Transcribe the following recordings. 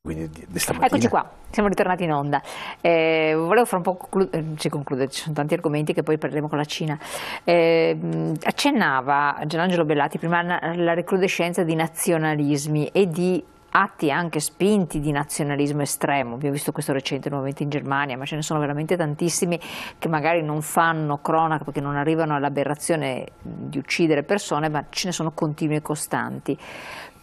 Quindi stamattina. Eccoci qua, siamo ritornati in onda. Volevo fare un po' ci conclude, ci sono tanti argomenti che poi parleremo con la Cina. Accennava Gianangelo Bellati prima alla recrudescenza di nazionalismi e di atti anche spinti di nazionalismo estremo. Abbiamo visto questo recente nuovamente in Germania, ma ce ne sono veramente tantissimi che magari non fanno cronaca perché non arrivano all'aberrazione di uccidere persone, ma ce ne sono continui e costanti.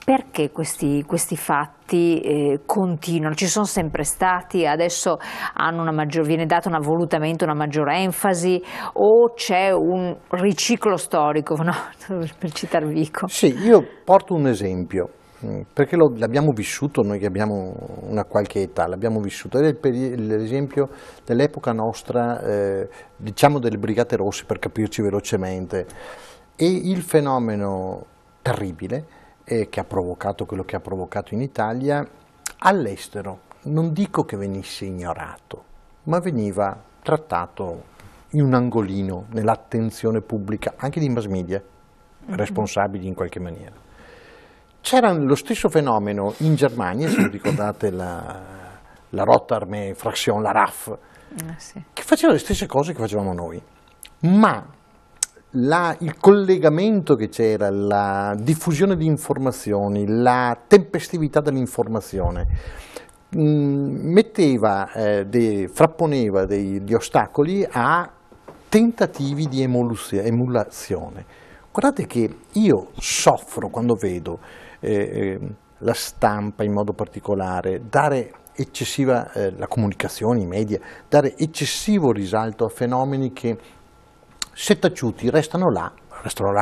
Perché questi fatti continuano? Ci sono sempre stati, adesso hanno viene data volutamente una maggiore enfasi, o c'è un riciclo storico, no? Per citar Vico? Sì, io porto un esempio, perché l'abbiamo vissuto noi che abbiamo una qualche età, l'abbiamo vissuto, è l'esempio dell'epoca nostra, diciamo delle Brigate Rosse, per capirci velocemente, e il fenomeno terribile che ha provocato quello che ha provocato in Italia. All'estero non dico che venisse ignorato, ma veniva trattato in un angolino nell'attenzione pubblica, anche di mass media, responsabili in qualche maniera. C'era lo stesso fenomeno in Germania, se ricordate la Rote Armee Fraktion, la RAF, sì, che faceva le stesse cose che facevamo noi, ma il collegamento che c'era, la diffusione di informazioni, la tempestività dell'informazione frapponeva degli ostacoli a tentativi di emulazione. Guardate che io soffro quando vedo la stampa in modo particolare dare eccessiva, la comunicazione, i media, dare eccessivo risalto a fenomeni che, se taciuti, restano là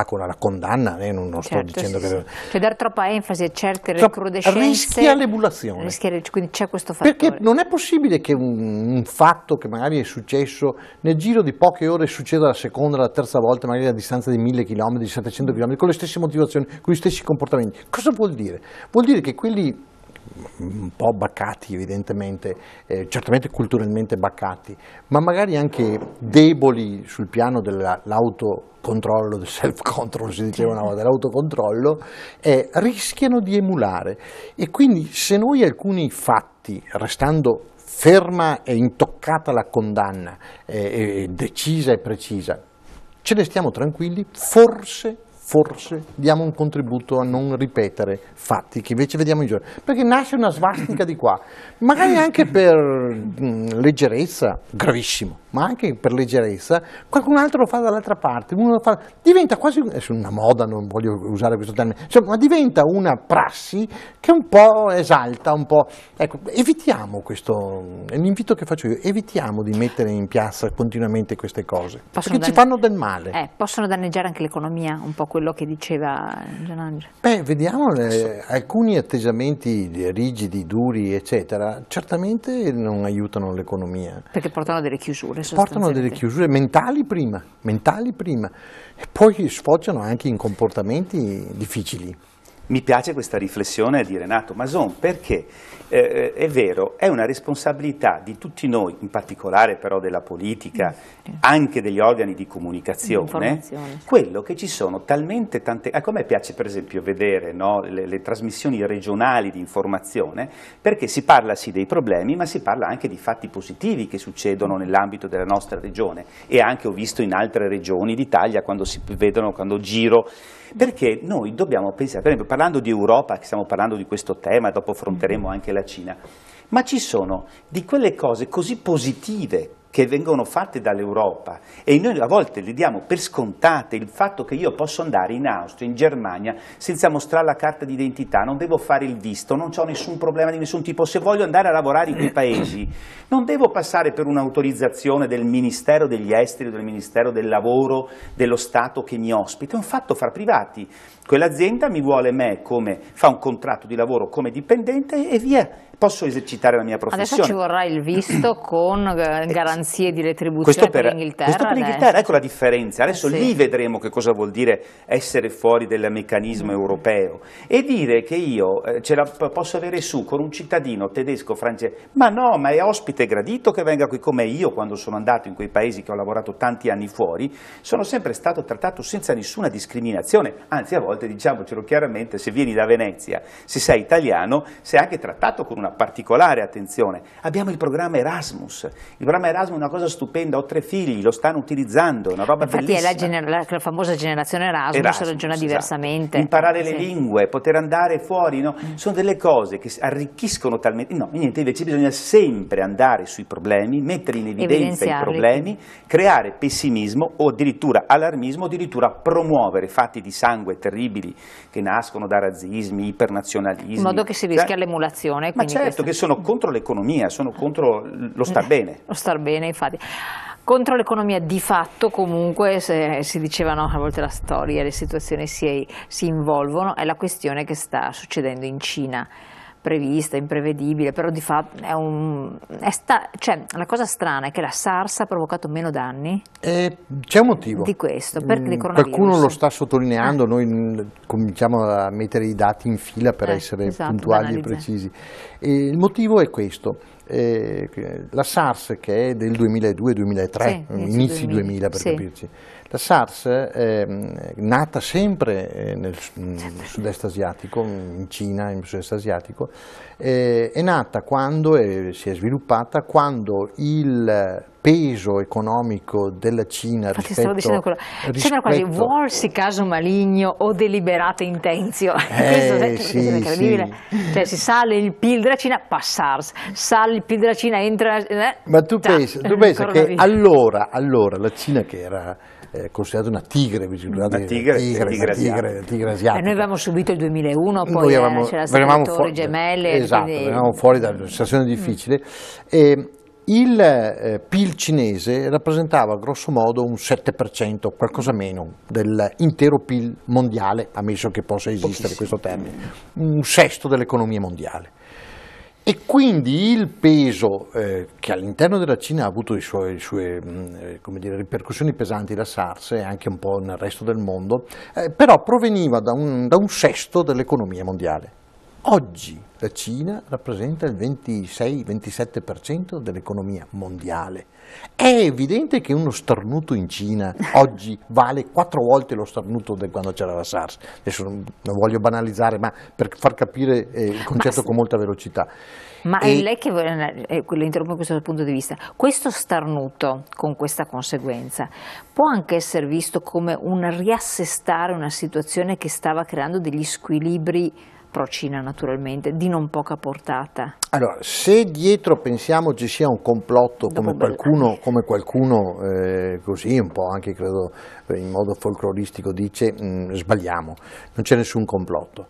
con la condanna, non sto dicendo che... Cioè dare troppa enfasi a certe recrudescenze rischia l'emulazione. Quindi c'è questo fattore. Perché non è possibile che un fatto che magari è successo nel giro di poche ore succeda la seconda, la terza volta, magari a distanza di 1000 km, di 700 km, con le stesse motivazioni, con gli stessi comportamenti. Cosa vuol dire? Vuol dire che quelli un po' baccati evidentemente, certamente culturalmente baccati, ma magari anche deboli sul piano dell'autocontrollo, del self-control, si diceva una volta, dell'autocontrollo, rischiano di emulare. E quindi se noi alcuni fatti, restando ferma e intoccata la condanna, decisa e precisa, ce ne stiamo tranquilli, forse diamo un contributo a non ripetere fatti che invece vediamo in giro, perché nasce una svastica di qua, magari anche per leggerezza, gravissimo, ma anche per leggerezza, qualcun altro lo fa dall'altra parte, diventa quasi una moda, non voglio usare questo termine, ma diventa una prassi che un po' esalta, un po', ecco, evitiamo questo, è l'invito che faccio io, evitiamo di mettere in piazza continuamente queste cose, perché ci fanno del male. Possono danneggiare anche l'economia, un po' quello che diceva Gianangelo. Vediamo alcuni atteggiamenti rigidi, duri, eccetera, certamente non aiutano l'economia. Perché portano delle chiusure. Portano delle chiusure mentali prima, e poi sfociano anche in comportamenti difficili. Mi piace questa riflessione di Renato Mason, perché è vero, è una responsabilità di tutti noi, in particolare però della politica, anche degli organi di comunicazione, quello che ci sono talmente tante... A me piace per esempio vedere, no, le trasmissioni regionali di informazione, perché si parla sì dei problemi, ma si parla anche di fatti positivi che succedono nell'ambito della nostra regione, e anche ho visto in altre regioni d'Italia quando si vedono, quando giro, perché noi dobbiamo pensare, per esempio parlando di Europa, che stiamo parlando di questo tema, dopo affronteremo anche la Cina, ma ci sono di quelle cose così positive che vengono fatte dall'Europa e noi a volte le diamo per scontate, il fatto che io posso andare in Austria, in Germania, senza mostrare la carta d'identità, non devo fare il visto, non ho nessun problema di nessun tipo, se voglio andare a lavorare in quei paesi non devo passare per un'autorizzazione del Ministero degli Esteri o del Ministero del Lavoro dello Stato che mi ospita, è un fatto fra privati. Quell'azienda mi vuole me fa un contratto di lavoro come dipendente e via, posso esercitare la mia professione. Adesso ci vorrà il visto con garanzie di retribuzione per l'Inghilterra. Questo per l'Inghilterra, ecco la differenza. Adesso lì vedremo che cosa vuol dire essere fuori dal meccanismo europeo e dire che io ce la posso avere su con un cittadino tedesco, francese, ma no, ma è ospite gradito che venga qui, come io quando sono andato in quei paesi che ho lavorato tanti anni fuori, sono sempre stato trattato senza nessuna discriminazione, anzi a volte diciamocelo chiaramente, se vieni da Venezia, se sei italiano, sei anche trattato con una una particolare attenzione. Abbiamo il programma Erasmus. Il programma Erasmus è una cosa stupenda, ho 3 figli, lo stanno utilizzando, è una roba Infatti bellissima. è la famosa generazione Erasmus ragiona diversamente. Esatto. Imparare le Sì. lingue, poter andare fuori, no? Sono delle cose che arricchiscono talmente. No, niente, invece bisogna sempre andare sui problemi, mettere in evidenza i problemi, creare pessimismo o addirittura allarmismo, addirittura promuovere fatti di sangue terribili che nascono da razzismi, ipernazionalismi. In modo che si rischia l'emulazione. Ma certo, che sono contro l'economia, sono contro lo star bene. Lo star bene, infatti. Contro l'economia di fatto, comunque, si dicevano a volte la storia, le situazioni si involvono, è la questione che sta succedendo in Cina, prevista, imprevedibile, però di fatto cioè, la cosa strana è che la SARS ha provocato meno danni. C'è un motivo. Di questo, perché di coronavirus. Qualcuno lo sta sottolineando, noi cominciamo a mettere i dati in fila per essere esatto, puntuali e precisi. Il motivo è questo. La SARS, che è del 2002-2003, inizi 2000 per capirci, la SARS nata sempre nel sud-est asiatico, in Cina, nel sud-est asiatico, è nata quando si è sviluppata quando il peso economico della Cina rispetto sembra quasi volsi caso maligno o deliberata intenzio. Questo è incredibile. Sì. Cioè, si sale il PIL della Cina, SARS, sale il PIL della Cina, entra. Ma tu pensa che allora la Cina, che era considerata una tigre asiatica. Noi avevamo subito il 2001, poi c'era le torri gemelle. Esatto, eravamo fuori da una situazione difficile. Il PIL cinese rappresentava grosso modo un 7%, qualcosa meno, dell'intero PIL mondiale, ammesso che possa esistere questo termine, un sesto dell'economia mondiale. E quindi il peso che all'interno della Cina ha avuto le sue ripercussioni pesanti, la SARS e anche un po' nel resto del mondo, però proveniva da un sesto dell'economia mondiale. Oggi la Cina rappresenta il 26-27% dell'economia mondiale. È evidente che uno starnuto in Cina oggi vale 4 volte lo starnuto di quando c'era la SARS. Adesso non voglio banalizzare, ma per far capire il concetto con molta velocità. Ma è lei che le interrompo questo punto di vista. Questo starnuto, con questa conseguenza, può anche essere visto come un riassestare una situazione che stava creando degli squilibri pro-Cina, naturalmente, di non poca portata. Allora, se dietro pensiamo ci sia un complotto come qualcuno così, un po' anche credo in modo folcloristico dice, sbagliamo, non c'è nessun complotto.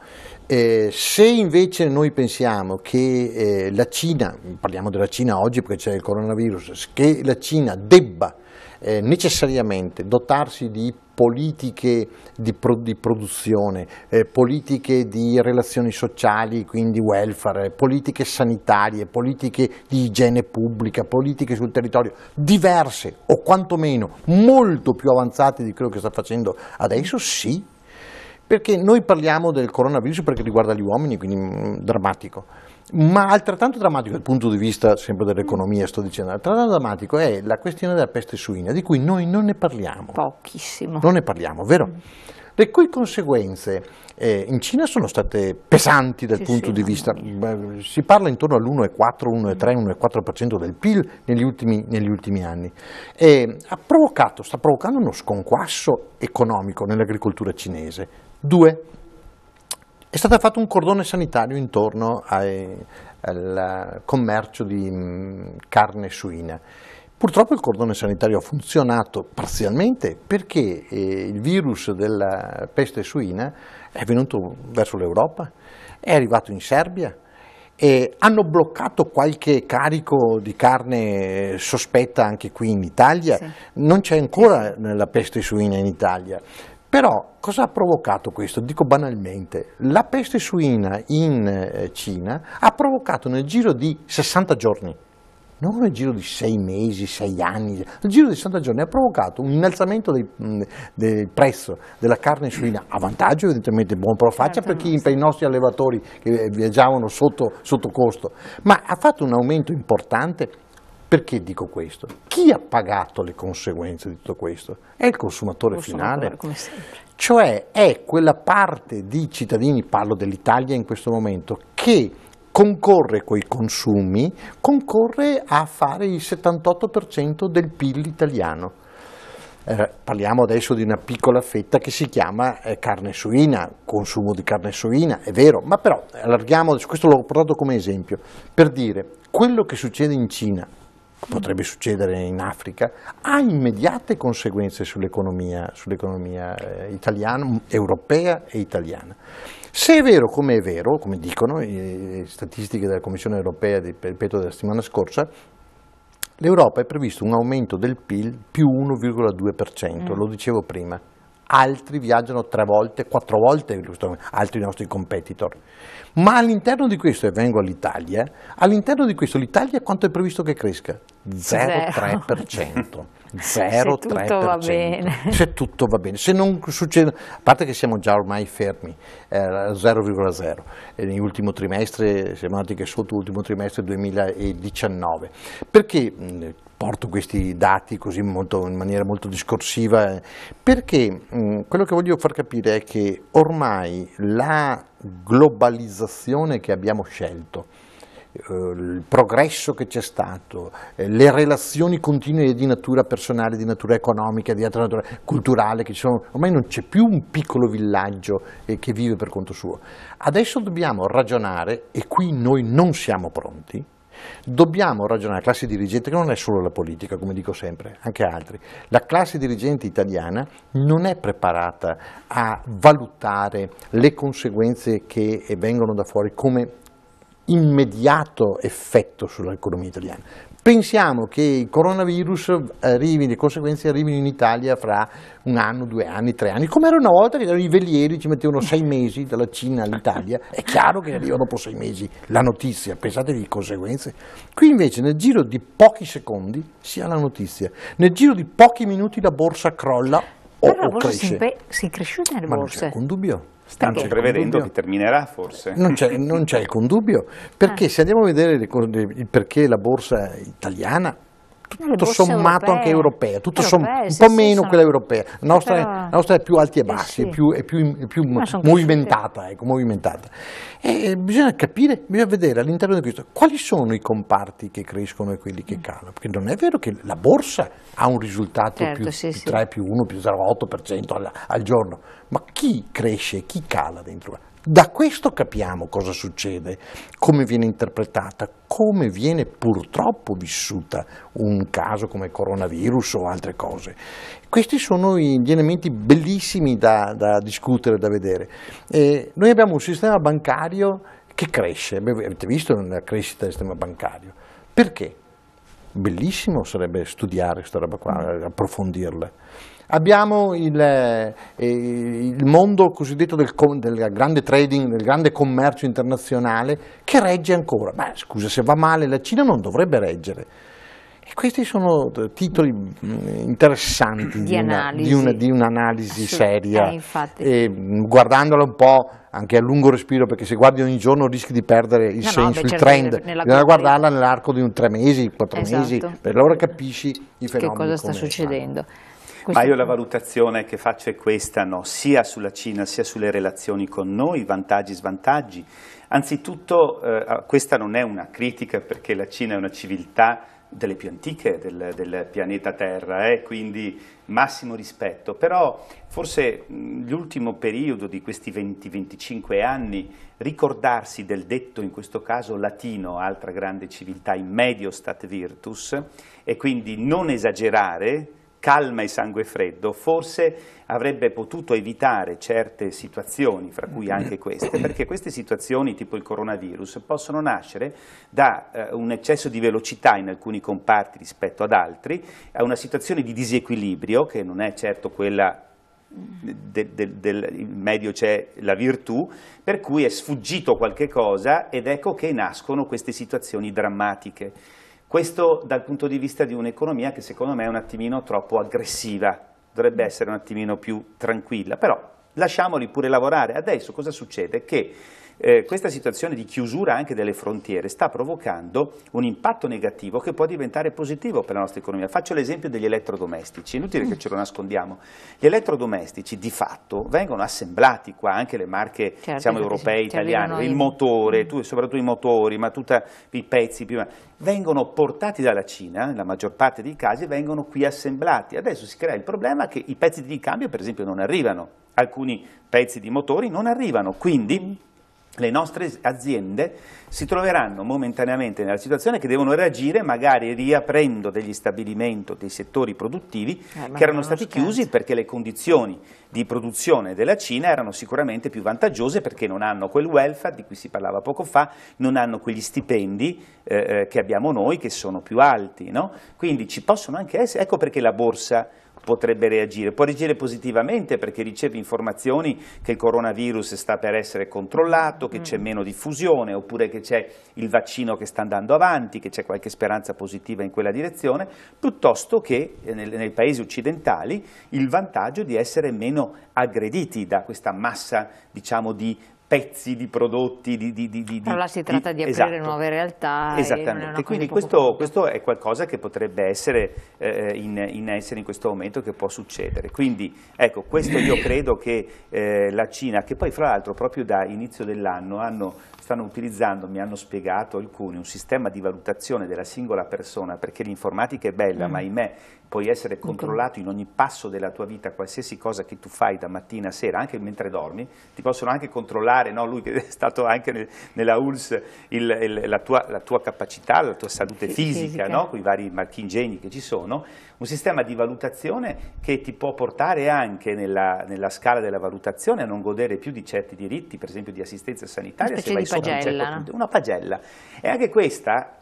Se invece noi pensiamo che la Cina, parliamo della Cina oggi perché c'è il coronavirus, che la Cina debba necessariamente dotarsi di politiche di produzione, politiche di relazioni sociali, quindi welfare, politiche sanitarie, politiche di igiene pubblica, politiche sul territorio diverse o quantomeno molto più avanzate di quello che sta facendo adesso, sì, perché noi parliamo del coronavirus perché riguarda gli uomini, quindi drammatico. Ma altrettanto drammatico dal punto di vista sempre dell'economia, sto dicendo, altrettanto drammatico è la questione della peste suina, di cui noi non ne parliamo. Pochissimo. Non ne parliamo, vero? Le cui conseguenze in Cina sono state pesanti dal punto di vista, si parla intorno all'1,4, 1,3, 1,4% del PIL negli ultimi anni. Sta provocando uno sconquasso economico nell'agricoltura cinese. 2. È stato fatto un cordone sanitario intorno al commercio di carne suina. Purtroppo il cordone sanitario ha funzionato parzialmente perché il virus della peste suina è venuto verso l'Europa, è arrivato in Serbia e hanno bloccato qualche carico di carne sospetta anche qui in Italia. Sì. Non c'è ancora la peste suina in Italia. Però cosa ha provocato questo? Dico banalmente, la peste suina in Cina ha provocato nel giro di 60 giorni, non nel giro di 6 mesi, 6 anni, nel giro di 60 giorni ha provocato un innalzamento del prezzo della carne suina, a vantaggio evidentemente buon pro faccia per i nostri allevatori che viaggiavano sotto costo, ma ha fatto un aumento importante. Perché dico questo? Chi ha pagato le conseguenze di tutto questo? È il consumatore finale, come sempre. Cioè è quella parte di cittadini, parlo dell'Italia in questo momento, che concorre coi consumi, concorre a fare il 78% del PIL italiano. Parliamo adesso di una piccola fetta che si chiama carne suina, consumo di carne suina, è vero, ma però allarghiamo, questo l'ho portato come esempio, per dire quello che succede in Cina, potrebbe succedere in Africa, ha immediate conseguenze sull'economia italiana, europea e italiana. Se è vero, come dicono le statistiche della Commissione europea, ripeto, della settimana scorsa, l'Europa è previsto un aumento del PIL più 1,2%, lo dicevo prima. Altri viaggiano 3 volte, 4 volte, altri nostri competitor. Ma all'interno di questo, e vengo all'Italia, all'interno di questo l'Italia quanto è previsto che cresca? 0,3%. 0,3%. Se tutto va bene. Se tutto va bene. Se non succede, a parte che siamo già ormai fermi, 0,0. Nell'ultimo trimestre, siamo andati che sotto l'ultimo trimestre 2019. Perché porto questi dati così in maniera molto discorsiva? Perché quello che voglio far capire è che ormai la globalizzazione che abbiamo scelto, il progresso che c'è stato, le relazioni continue di natura personale, di natura economica, di natura culturale che ci sono, ormai non c'è più un piccolo villaggio che vive per conto suo. Adesso dobbiamo ragionare, e qui noi non siamo pronti, dobbiamo ragionare, la classe dirigente, che non è solo la politica, come dico sempre, anche altri, la classe dirigente italiana non è preparata a valutare le conseguenze che vengono da fuori come immediato effetto sull'economia italiana. Pensiamo che il coronavirus le conseguenze arrivino in Italia fra 1 anno, 2 anni, 3 anni, come era una volta che i velieri ci mettevano 6 mesi dalla Cina all'Italia, è chiaro che arriva dopo 6 mesi la notizia, pensate alle conseguenze. Qui invece nel giro di pochi secondi si ha la notizia, nel giro di pochi minuti la borsa crolla o cresce. Si è cresciuta nelle Ma non borse? c'è alcun dubbio. Stanno prevedendo che terminerà forse. Non c'è alcun dubbio, perché se andiamo a vedere il perché la borsa italiana, tutto sommato anche europea, tutto un po' meno quella europea, la nostra è più alti e bassi, è più movimentata, ecco, movimentata. E bisogna capire, bisogna vedere all'interno di questo quali sono i comparti che crescono e quelli che calano, perché non è vero che la borsa ha un risultato più 3, più 1, più 0,8% al giorno, ma chi cresce, chi cala dentro? Da questo capiamo cosa succede, come viene interpretata, come viene purtroppo vissuta un caso come il coronavirus o altre cose. Questi sono gli elementi bellissimi da discutere, da vedere. Noi abbiamo un sistema bancario che cresce, avete visto la crescita del sistema bancario. Perché? Bellissimo sarebbe studiare questa roba qua, approfondirla. Abbiamo il mondo cosiddetto del grande trading, del grande commercio internazionale che regge ancora. Ma scusa, se va male la Cina non dovrebbe reggere. E questi sono titoli interessanti di un'analisi seria, guardandola un po' anche a lungo respiro, perché se guardi ogni giorno rischi di perdere il senso, il trend. Bisogna guardarla nell'arco di 3 mesi, 4 mesi, per allora capisci i fenomeni. Che cosa sta succedendo. Ma io la valutazione che faccio è questa, no? Sia sulla Cina sia sulle relazioni con noi, vantaggi e svantaggi. Anzitutto questa non è una critica, perché la Cina è una civiltà delle più antiche del pianeta Terra, quindi massimo rispetto, però forse l'ultimo periodo di questi 20-25 anni ricordarsi del detto, in questo caso latino, altra grande civiltà, in medio stat virtus, e quindi non esagerare, calma e sangue freddo, forse avrebbe potuto evitare certe situazioni, fra cui anche queste, perché queste situazioni tipo il coronavirus possono nascere da un eccesso di velocità in alcuni comparti rispetto ad altri, a una situazione di disequilibrio che non è certo quella in medio c'è la virtù, per cui è sfuggito qualche cosa ed ecco che nascono queste situazioni drammatiche. Questo dal punto di vista di un'economia che secondo me è un attimino troppo aggressiva, dovrebbe essere un attimino più tranquilla, però lasciamoli pure lavorare. Adesso cosa succede? Che questa situazione di chiusura anche delle frontiere sta provocando un impatto negativo che può diventare positivo per la nostra economia. Faccio l'esempio degli elettrodomestici, inutile che ce lo nascondiamo. Gli elettrodomestici di fatto vengono assemblati qua, anche le marche europee, italiane, il motore, soprattutto i motori, ma tutti i pezzi, vengono portati dalla Cina, nella maggior parte dei casi vengono qui assemblati. Adesso si crea il problema che i pezzi di ricambio per esempio non arrivano, alcuni pezzi di motori non arrivano, quindi le nostre aziende si troveranno momentaneamente nella situazione che devono reagire magari riaprendo degli stabilimenti, dei settori produttivi che erano stati chiusi perché le condizioni di produzione della Cina erano sicuramente più vantaggiose perché non hanno quel welfare di cui si parlava poco fa, non hanno quegli stipendi che abbiamo noi che sono più alti, no? Quindi ci possono anche essere, ecco perché la borsa potrebbe reagire, può reagire positivamente perché riceve informazioni che il coronavirus sta per essere controllato, che c'è meno diffusione, oppure che c'è il vaccino che sta andando avanti, che c'è qualche speranza positiva in quella direzione, piuttosto che nei paesi occidentali il vantaggio di essere meno aggrediti da questa massa, diciamo, di pezzi di prodotti. Però là si tratta di aprire nuove realtà. Esattamente, quindi questo è qualcosa che potrebbe essere in essere in questo momento, che può succedere. Quindi ecco, questo io credo che la Cina, che poi fra l'altro proprio da inizio dell'anno stanno utilizzando, mi hanno spiegato alcuni, un sistema di valutazione della singola persona, perché l'informatica è bella, ma ahimè puoi essere controllato in ogni passo della tua vita, qualsiasi cosa che tu fai da mattina a sera, anche mentre dormi, ti possono anche controllare, no? Lui che è stato anche nella ULSS, la tua capacità, la tua salute fisica, no? Con i vari marchingegni che ci sono, un sistema di valutazione che ti può portare anche nella scala della valutazione a non godere più di certi diritti, per esempio di assistenza sanitaria, se vai sopra un certo punto. Una pagella. E anche questa,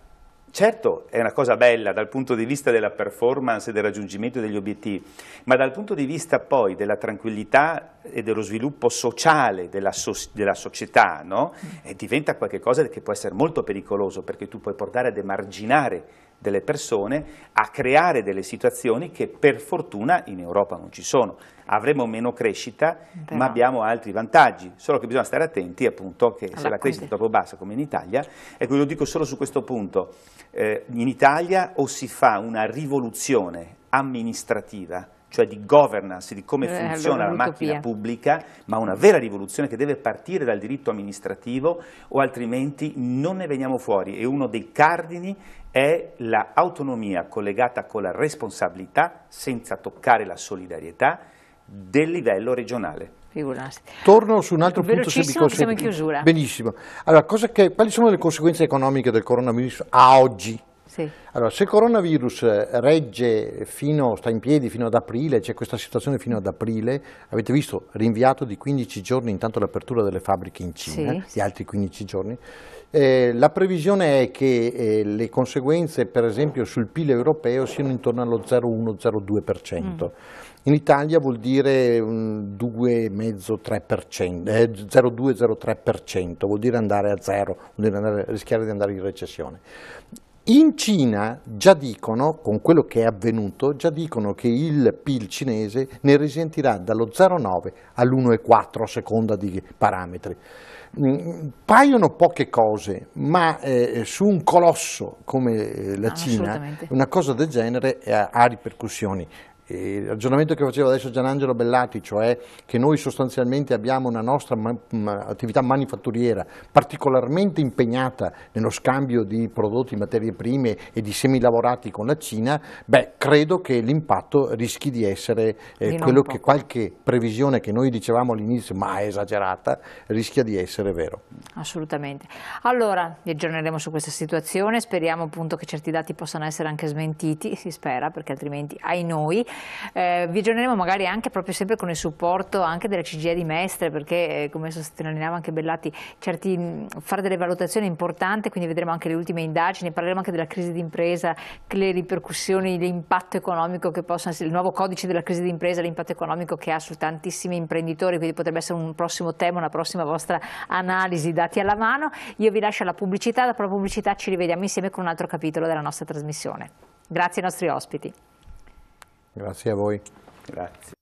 certo, è una cosa bella dal punto di vista della performance e del raggiungimento degli obiettivi, ma dal punto di vista poi della tranquillità e dello sviluppo sociale della società, no? Diventa qualcosa che può essere molto pericoloso, perché tu puoi portare ad emarginare delle persone, a creare delle situazioni che per fortuna in Europa non ci sono. Avremo meno crescita, ma abbiamo altri vantaggi, solo che bisogna stare attenti appunto che se la crescita è troppo bassa come in Italia, ecco, io lo dico solo su questo punto, in Italia o si fa una rivoluzione amministrativa, cioè di governance, di come funziona la macchina pubblica, ma una vera rivoluzione che deve partire dal diritto amministrativo, o altrimenti non ne veniamo fuori. E uno dei cardini è l'autonomia collegata con la responsabilità, senza toccare la solidarietà, del livello regionale. Torno su un altro punto, se siamo in chiusura. Benissimo. Allora, quali sono le conseguenze economiche del coronavirus a oggi? Allora, se il coronavirus regge sta in piedi fino ad aprile, c'è questa situazione fino ad aprile, avete visto, rinviato di 15 giorni intanto l'apertura delle fabbriche in Cina, di altri 15 giorni, la previsione è che le conseguenze per esempio sul PIL europeo siano intorno allo 0,1-0,2%. In Italia vuol dire 0,2-0,3%, vuol dire andare a zero, vuol dire rischiare di andare in recessione. In Cina già dicono, con quello che è avvenuto, già dicono che il PIL cinese ne risentirà dallo 0,9 all'1,4 a seconda di parametri. Paiono poche cose, ma su un colosso come la Cina una cosa del genere ha ripercussioni. Il ragionamento che faceva adesso Gianangelo Bellati, cioè che noi sostanzialmente abbiamo una nostra attività manifatturiera particolarmente impegnata nello scambio di prodotti, materie prime e di semilavorati con la Cina, credo che l'impatto rischi di essere quello che qualche previsione che noi dicevamo all'inizio, ma è esagerata, rischia di essere vero. Assolutamente. Allora, vi aggiorneremo su questa situazione, speriamo appunto che certi dati possano essere anche smentiti, si spera, perché altrimenti ai noi. Vi aggiorneremo magari anche proprio sempre con il supporto anche della CGIE di Mestre, perché come sottolineava anche Bellati, fare delle valutazioni è importante, quindi vedremo anche le ultime indagini, parleremo anche della crisi d'impresa, le ripercussioni, l'impatto economico che possa essere, il nuovo codice della crisi d'impresa, l'impatto economico che ha su tantissimi imprenditori, quindi potrebbe essere un prossimo tema, una prossima vostra analisi, dati alla mano. Io vi lascio alla pubblicità, dopo la pubblicità ci rivediamo insieme con un altro capitolo della nostra trasmissione. Grazie ai nostri ospiti. Grazie a voi. Grazie.